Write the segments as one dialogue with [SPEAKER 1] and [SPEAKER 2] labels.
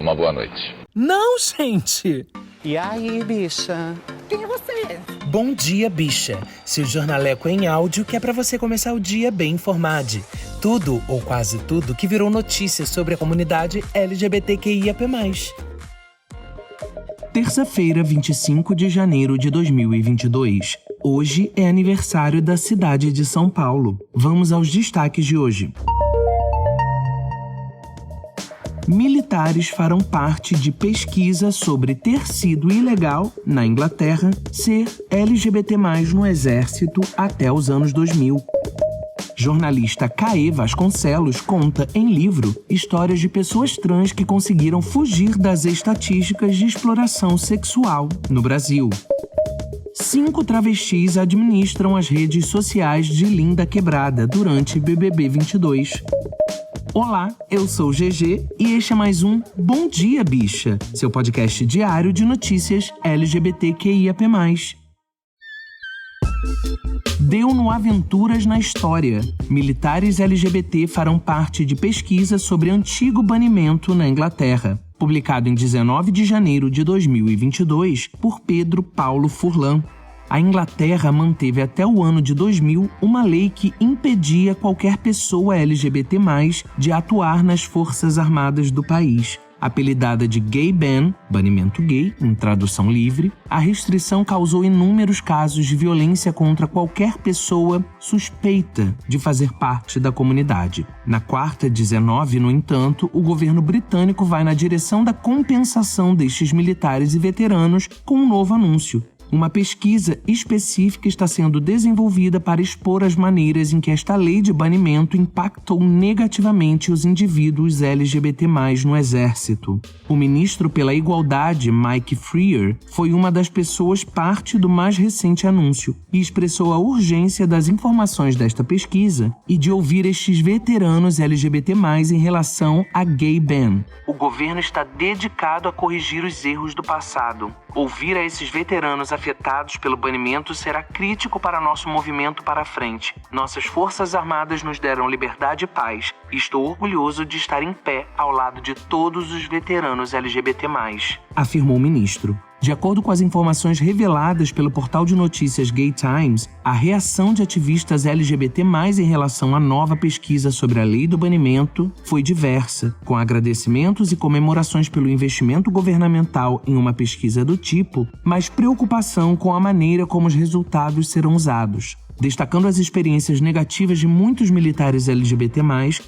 [SPEAKER 1] uma boa noite.
[SPEAKER 2] Não, gente!
[SPEAKER 3] E aí, bicha?
[SPEAKER 4] Quem é você?
[SPEAKER 2] Bom dia, bicha. Seu jornaleco em áudio que é pra você começar o dia bem informado. Tudo, ou quase tudo, que virou notícia sobre a comunidade LGBTQIAP+. Terça-feira, 25 de janeiro de 2022. Hoje é aniversário da cidade de São Paulo. Vamos aos destaques de hoje. Militares farão parte de pesquisa sobre ter sido ilegal, na Inglaterra, ser LGBT+, no exército até os anos 2000. Jornalista Caê Vasconcelos conta em livro histórias de pessoas trans que conseguiram fugir das estatísticas de exploração sexual no Brasil. 5 travestis administram as redes sociais de Linda Quebrada durante BBB 22. Olá, eu sou o GG e este é mais um Bom Dia, Bicha, seu podcast diário de notícias LGBTQIAP+. Deu no Aventuras na História. Militares LGBT farão parte de pesquisa sobre antigo banimento na Inglaterra. Publicado em 19 de janeiro de 2022 por Pedro Paulo Furlan. A Inglaterra manteve até o ano de 2000 uma lei que impedia qualquer pessoa LGBT+, de atuar nas Forças Armadas do país. Apelidada de Gay Ban, banimento gay, em tradução livre, a restrição causou inúmeros casos de violência contra qualquer pessoa suspeita de fazer parte da comunidade. Na quarta 19, no entanto, o governo britânico vai na direção da compensação destes militares e veteranos com um novo anúncio. Uma pesquisa específica está sendo desenvolvida para expor as maneiras em que esta lei de banimento impactou negativamente os indivíduos LGBT+, no Exército. O ministro pela Igualdade, Mike Freer, foi uma das pessoas parte do mais recente anúncio e expressou a urgência das informações desta pesquisa e de ouvir estes veteranos LGBT+, em relação a Gay Ban. O governo está dedicado a corrigir os erros do passado. Ouvir a esses veteranos afetados pelo banimento será crítico para nosso movimento para a frente. Nossas Forças Armadas nos deram liberdade e paz. E estou orgulhoso de estar em pé ao lado de todos os veteranos LGBT+, afirmou o ministro. De acordo com as informações reveladas pelo portal de notícias Gay Times, a reação de ativistas LGBT+, em relação à nova pesquisa sobre a lei do banimento foi diversa, com agradecimentos e comemorações pelo investimento governamental em uma pesquisa do tipo, mas preocupação com a maneira como os resultados serão usados. Destacando as experiências negativas de muitos militares LGBT+,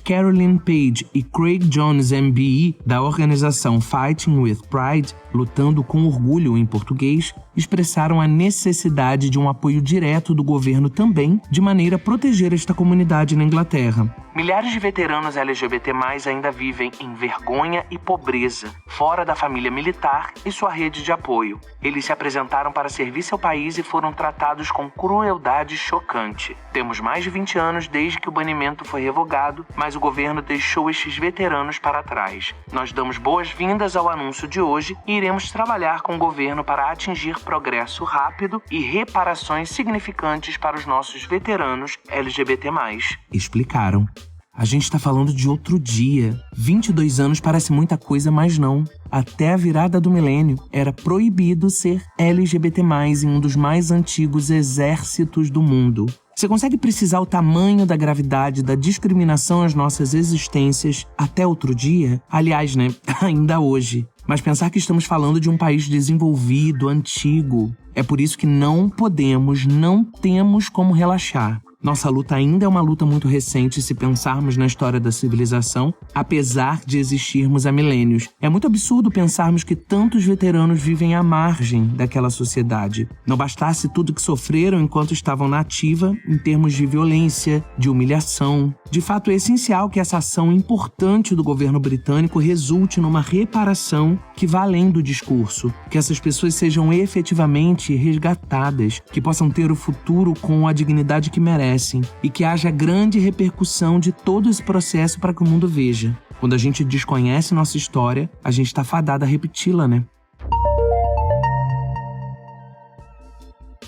[SPEAKER 2] Carolyn Page e Craig Jones MBE, da organização Fighting with Pride, lutando com orgulho em português, expressaram a necessidade de um apoio direto do governo também, de maneira a proteger esta comunidade na Inglaterra. Milhares de veteranos LGBT+, ainda vivem em vergonha e pobreza, fora da família militar e sua rede de apoio. Eles se apresentaram para servir seu país e foram tratados com crueldade chocante. Temos mais de 20 anos desde que o banimento foi revogado, mas o governo deixou estes veteranos para trás. Nós damos boas-vindas ao anúncio de hoje e iremos trabalhar com o governo para atingir progresso rápido e reparações significantes para os nossos veteranos LGBT+, explicaram. A gente está falando de outro dia. 22 anos parece muita coisa, mas não. Até a virada do milênio, era proibido ser LGBT+, em um dos mais antigos exércitos do mundo. Você consegue precisar o tamanho da gravidade da discriminação às nossas existências até outro dia? Aliás, ainda hoje. Mas pensar que estamos falando de um país desenvolvido, antigo. É por isso que não temos como relaxar. Nossa luta ainda é uma luta muito recente se pensarmos na história da civilização, apesar de existirmos há milênios. É muito absurdo pensarmos que tantos veteranos vivem à margem daquela sociedade. Não bastasse tudo que sofreram enquanto estavam na ativa, em termos de violência, de humilhação. De fato, é essencial que essa ação importante do governo britânico resulte numa reparação que vá além do discurso, que essas pessoas sejam efetivamente resgatadas, que possam ter o futuro com a dignidade que merecem e que haja grande repercussão de todo esse processo para que o mundo veja. Quando a gente desconhece nossa história, a gente está fadado a repeti-la,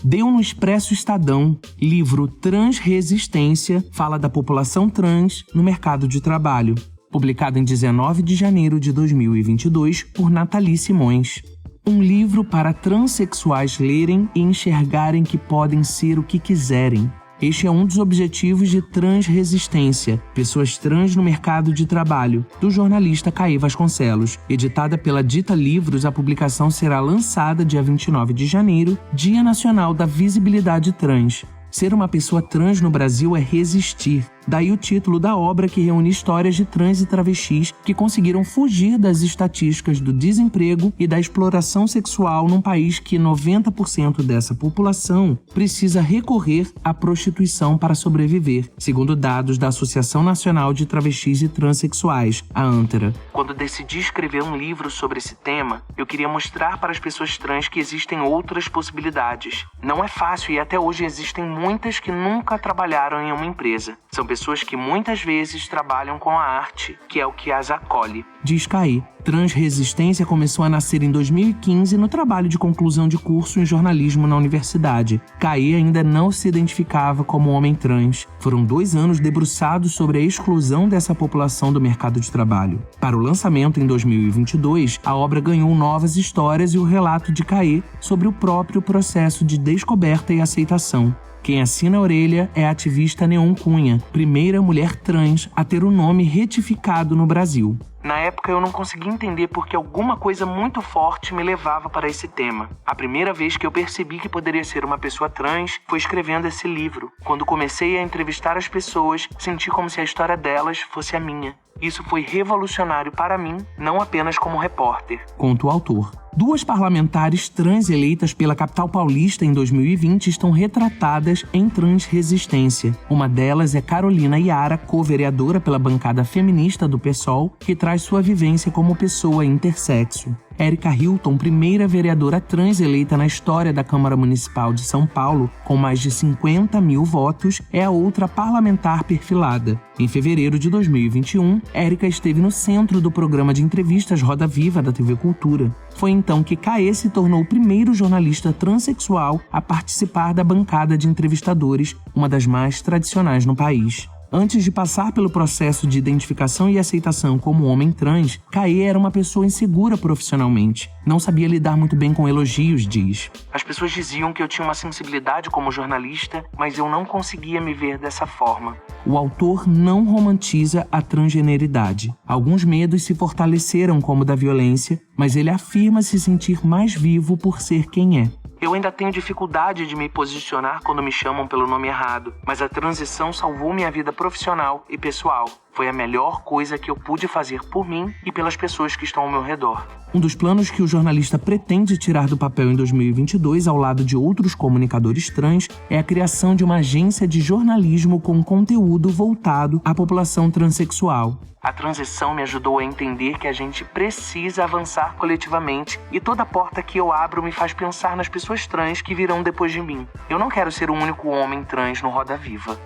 [SPEAKER 2] Deu no Expresso Estadão, livro Transresistência, fala da população trans no mercado de trabalho. publicado em 19 de janeiro de 2022 por Nathalie Simões. Um livro para transexuais lerem e enxergarem que podem ser o que quiserem. Este é um dos objetivos de Transresistência, Pessoas Trans no Mercado de Trabalho, do jornalista Caê Vasconcelos. Editada pela Dita Livros, a publicação será lançada dia 29 de janeiro, Dia Nacional da Visibilidade Trans. Ser uma pessoa trans no Brasil é resistir. Daí o título da obra, que reúne histórias de trans e travestis que conseguiram fugir das estatísticas do desemprego e da exploração sexual num país que 90% dessa população precisa recorrer à prostituição para sobreviver, segundo dados da Associação Nacional de Travestis e Transsexuais, a ANTRA. Quando decidi escrever um livro sobre esse tema, eu queria mostrar para as pessoas trans que existem outras possibilidades. Não é fácil e até hoje existem muitas que nunca trabalharam em uma empresa. São pessoas que muitas vezes trabalham com a arte, que é o que as acolhe. Diz Caê. Transresistência começou a nascer em 2015 no trabalho de conclusão de curso em jornalismo na universidade. Caê ainda não se identificava como homem trans. Foram 2 anos debruçados sobre a exclusão dessa população do mercado de trabalho. Para o lançamento em 2022, a obra ganhou novas histórias e o relato de Caê sobre o próprio processo de descoberta e aceitação. Quem assina a orelha é a ativista Neon Cunha, primeira mulher trans a ter o nome retificado no Brasil. Na época eu não conseguia entender porque alguma coisa muito forte me levava para esse tema. A primeira vez que eu percebi que poderia ser uma pessoa trans foi escrevendo esse livro. Quando comecei a entrevistar as pessoas, senti como se a história delas fosse a minha. Isso foi revolucionário para mim, não apenas como repórter. Conta o autor. 2 parlamentares trans eleitas pela capital paulista em 2020 estão retratadas em Transresistência. Uma delas é Carolina Iara, co-vereadora pela bancada feminista do PSOL, que traz sua vivência como pessoa intersexo. Érica Hilton, primeira vereadora trans eleita na história da Câmara Municipal de São Paulo, com mais de 50 mil votos, é a outra parlamentar perfilada. Em fevereiro de 2021, Érica esteve no centro do programa de entrevistas Roda Viva da TV Cultura. Foi então que Caê se tornou o primeiro jornalista transexual a participar da bancada de entrevistadores, uma das mais tradicionais no país. Antes de passar pelo processo de identificação e aceitação como homem trans, Caê era uma pessoa insegura profissionalmente. Não sabia lidar muito bem com elogios, diz. As pessoas diziam que eu tinha uma sensibilidade como jornalista, mas eu não conseguia me ver dessa forma. O autor não romantiza a transgeneridade. Alguns medos se fortaleceram, como o da violência, mas ele afirma se sentir mais vivo por ser quem é. Eu ainda tenho dificuldade de me posicionar quando me chamam pelo nome errado, mas a transição salvou minha vida profissional e pessoal. Foi a melhor coisa que eu pude fazer por mim e pelas pessoas que estão ao meu redor. Um dos planos que o jornalista pretende tirar do papel em 2022, ao lado de outros comunicadores trans, é a criação de uma agência de jornalismo com conteúdo voltado à população transexual. A transição me ajudou a entender que a gente precisa avançar coletivamente e toda porta que eu abro me faz pensar nas pessoas trans que virão depois de mim. Eu não quero ser o único homem trans no Roda Viva.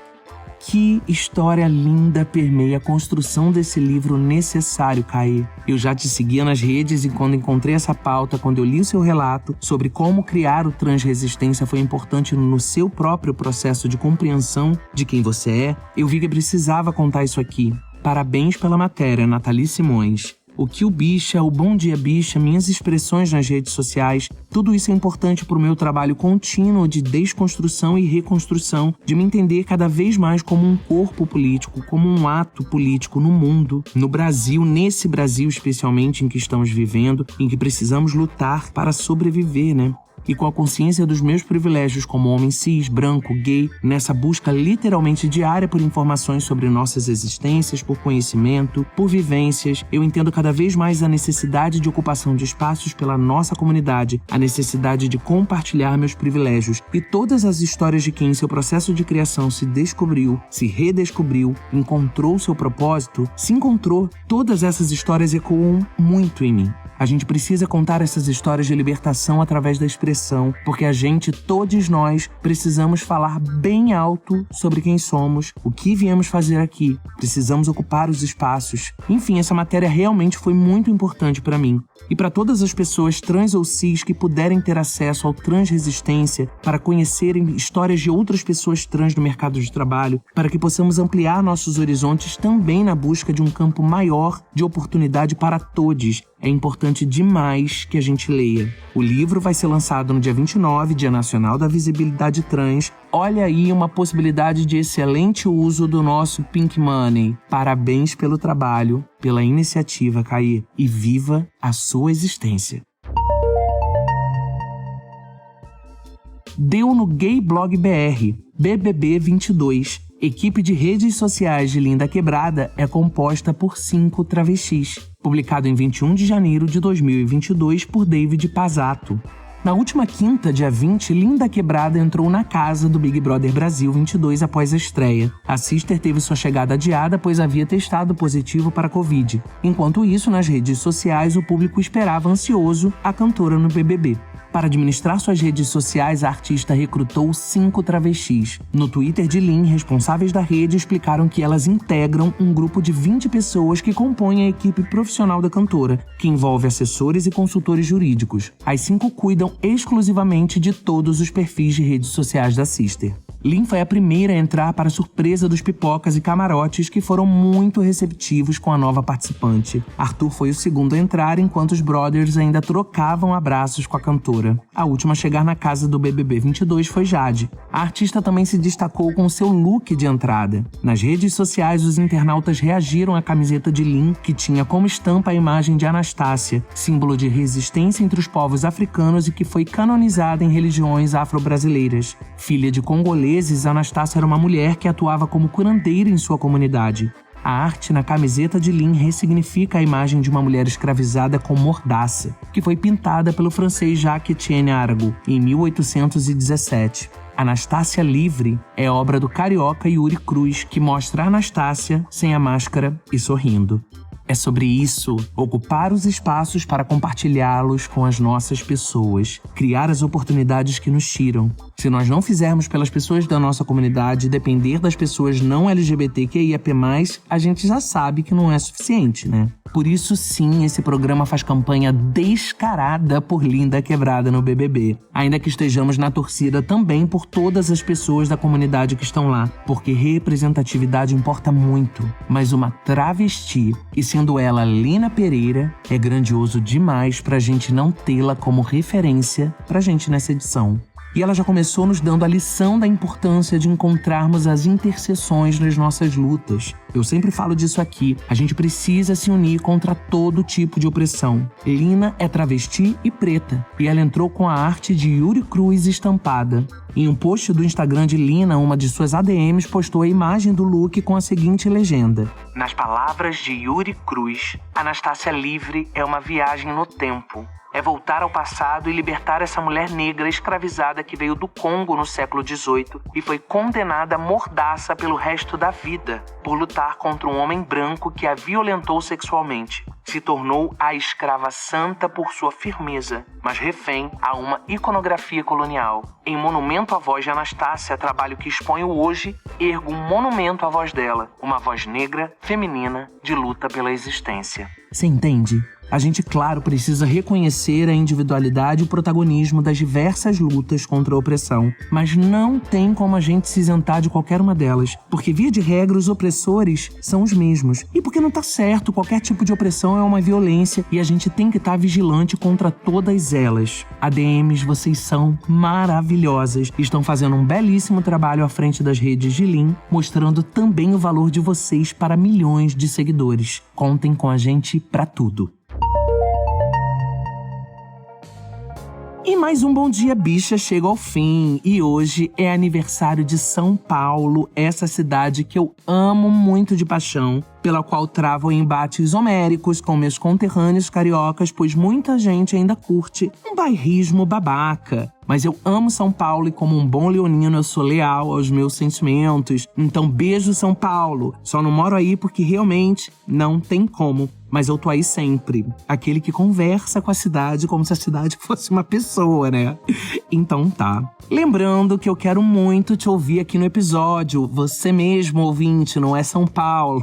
[SPEAKER 2] Que história linda permeia a construção desse livro necessário, Caê. Eu já te seguia nas redes e quando encontrei essa pauta, quando eu li o seu relato sobre como criar o Transresistência foi importante no seu próprio processo de compreensão de quem você é, eu vi que precisava contar isso aqui. Parabéns pela matéria, Nathalie Simões. O que o bicha, o bom dia bicha, minhas expressões nas redes sociais, tudo isso é importante para o meu trabalho contínuo de desconstrução e reconstrução, de me entender cada vez mais como um corpo político, como um ato político no mundo, no Brasil, nesse Brasil especialmente em que estamos vivendo, em que precisamos lutar para sobreviver, né? E com a consciência dos meus privilégios como homem cis, branco, gay, nessa busca literalmente diária por informações sobre nossas existências, por conhecimento, por vivências, eu entendo cada vez mais a necessidade de ocupação de espaços pela nossa comunidade, a necessidade de compartilhar meus privilégios e todas as histórias de quem em seu processo de criação se descobriu, se redescobriu, encontrou seu propósito, se encontrou, todas essas histórias ecoam muito em mim. A gente precisa contar essas histórias de libertação através da expressão, porque todos nós, precisamos falar bem alto sobre quem somos, o que viemos fazer aqui. Precisamos ocupar os espaços. Enfim, essa matéria realmente foi muito importante para mim. E para todas as pessoas trans ou cis que puderem ter acesso ao Transresistência, para conhecerem histórias de outras pessoas trans no mercado de trabalho, para que possamos ampliar nossos horizontes também na busca de um campo maior de oportunidade para todos. É importante demais que a gente leia. O livro vai ser lançado no dia 29, Dia Nacional da Visibilidade Trans. Olha aí uma possibilidade de excelente uso do nosso Pink Money. Parabéns pelo trabalho, pela iniciativa, Caí, e viva a sua existência. Deu no Gay Blog BR, BBB 22. Equipe de redes sociais de Linda Quebrada é composta por 5 travestis. Publicado em 21 de janeiro de 2022 por David Pazzato. Na última quinta, dia 20, Linda Quebrada entrou na casa do Big Brother Brasil 22 após a estreia. A Sister teve sua chegada adiada, pois havia testado positivo para a Covid. Enquanto isso, nas redes sociais, o público esperava ansioso a cantora no BBB. Para administrar suas redes sociais, a artista recrutou 5 travestis. No Twitter de Lin, responsáveis da rede explicaram que elas integram um grupo de 20 pessoas que compõem a equipe profissional da cantora, que envolve assessores e consultores jurídicos. As 5 cuidam exclusivamente de todos os perfis de redes sociais da Sister. Lin foi a primeira a entrar para a surpresa dos pipocas e camarotes, que foram muito receptivos com a nova participante. Arthur foi o segundo a entrar, enquanto os brothers ainda trocavam abraços com a cantora. A última a chegar na casa do BBB 22 foi Jade. A artista também se destacou com seu look de entrada. Nas redes sociais, os internautas reagiram à camiseta de Lin, que tinha como estampa a imagem de Anastácia, símbolo de resistência entre os povos africanos e que foi canonizada em religiões afro-brasileiras. Filha de congoleses, Anastácia era uma mulher que atuava como curandeira em sua comunidade. A arte na camiseta de Lin ressignifica a imagem de uma mulher escravizada com mordaça, que foi pintada pelo francês Jacques-Étienne Arago em 1817. Anastácia Livre é obra do carioca Yuri Cruz, que mostra Anastácia sem a máscara e sorrindo. É sobre isso, ocupar os espaços para compartilhá-los com as nossas pessoas, criar as oportunidades que nos tiram. Se nós não fizermos pelas pessoas da nossa comunidade, depender das pessoas não LGBTQIAP+, a gente já sabe que não é suficiente, né? Por isso, sim, esse programa faz campanha descarada por Linda Quebrada no BBB. Ainda que estejamos na torcida também por todas as pessoas da comunidade que estão lá, porque representatividade importa muito. Mas uma travesti, e sendo ela Lina Pereira, é grandioso demais pra gente não tê-la como referência pra gente nessa edição. E ela já começou nos dando a lição da importância de encontrarmos as interseções nas nossas lutas. Eu sempre falo disso aqui, a gente precisa se unir contra todo tipo de opressão. Lina é travesti e preta, e ela entrou com a arte de Yuri Cruz estampada. Em um post do Instagram de Lina, uma de suas ADMs postou a imagem do look com a seguinte legenda: nas palavras de Yuri Cruz, Anastácia Livre é uma viagem no tempo. É voltar ao passado e libertar essa mulher negra escravizada que veio do Congo no século XVIII e foi condenada à mordaça pelo resto da vida por lutar contra um homem branco que a violentou sexualmente. Se tornou a escrava santa por sua firmeza, mas refém a uma iconografia colonial. Em monumento à voz de Anastácia, trabalho que exponho hoje, ergo um monumento à voz dela, uma voz negra, feminina, de luta pela existência. Você entende? A gente, claro, precisa reconhecer a individualidade e o protagonismo das diversas lutas contra a opressão, mas não tem como a gente se isentar de qualquer uma delas, porque, via de regra, os opressores são os mesmos. E porque não tá certo, qualquer tipo de opressão é uma violência e a gente tem que estar vigilante contra todas elas. ADMs, vocês são maravilhosas e estão fazendo um belíssimo trabalho à frente das redes de Lin, mostrando também o valor de vocês para milhões de seguidores. Contem com a gente pra tudo. E mais um Bom Dia Bicha chega ao fim, e hoje é aniversário de São Paulo, essa cidade que eu amo muito de paixão, pela qual travo embates homéricos com meus conterrâneos cariocas, pois muita gente ainda curte um bairrismo babaca. Mas eu amo São Paulo e, como um bom leonino, eu sou leal aos meus sentimentos. Então, beijo, São Paulo. Só não moro aí porque realmente não tem como. mas eu tô aí sempre. Aquele que conversa com a cidade como se a cidade fosse uma pessoa, né? Então tá. Lembrando que eu quero muito te ouvir aqui no episódio. Você mesmo, ouvinte, não é São Paulo.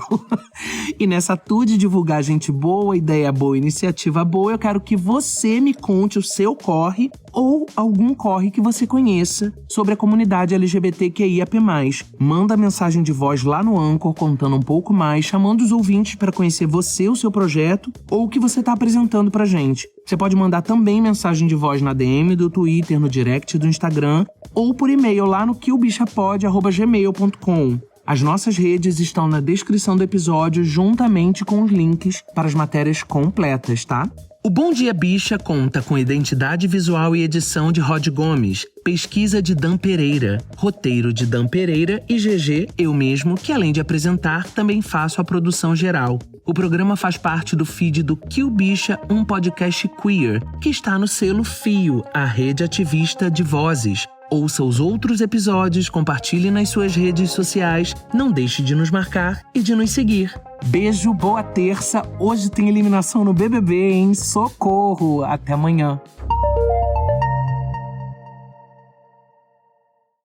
[SPEAKER 2] E nessa tour de divulgar gente boa, ideia boa, iniciativa boa, eu quero que você me conte o seu corre ou algum corre que você conheça sobre a comunidade LGBTQIAP+. Manda mensagem de voz lá no Anchor contando um pouco mais, chamando os ouvintes para conhecer você, o seu projeto ou o que você tá apresentando pra gente. Você pode mandar também mensagem de voz na DM do Twitter, no direct do Instagram ou por e-mail lá no queobichapod@gmail.com. As nossas redes estão na descrição do episódio, juntamente com os links para as matérias completas, tá? O Bom Dia Bicha conta com identidade visual e edição de Rod Gomes, pesquisa de Dan Pereira, roteiro de Dan Pereira e GG, eu mesmo, que além de apresentar, também faço a produção geral. O programa faz parte do feed do Que o Bicha, um podcast queer, que está no selo Fio, a rede ativista de vozes. Ouça os outros episódios, compartilhe nas suas redes sociais, não deixe de nos marcar e de nos seguir. Beijo, boa terça. Hoje tem eliminação no BBB, hein? Socorro! Até amanhã.